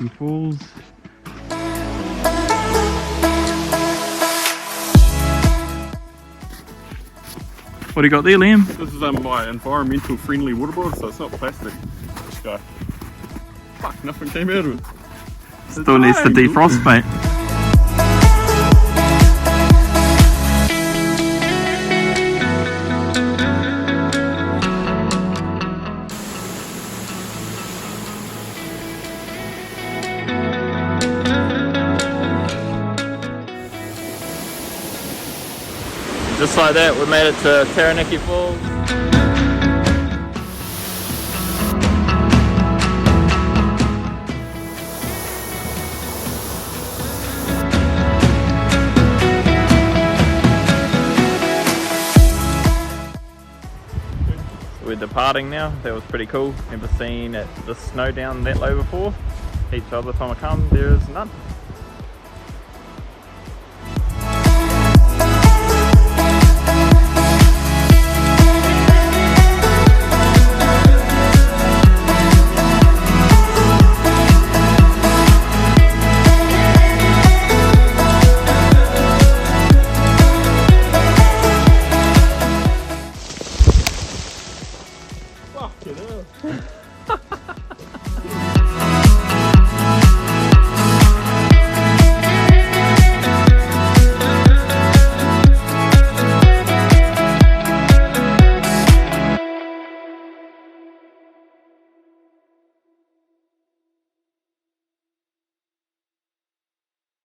Taranaki Falls. What do you got there, Liam? This is my environmental friendly water bottle, so it's not plastic. This guy. Fuck, nothing came out of it. Still needs to defrost, mate. Just like that, we made it to Taranaki Falls. We're departing now. That was pretty cool. Never seen the snow down that low before. Each other time I come, there is none.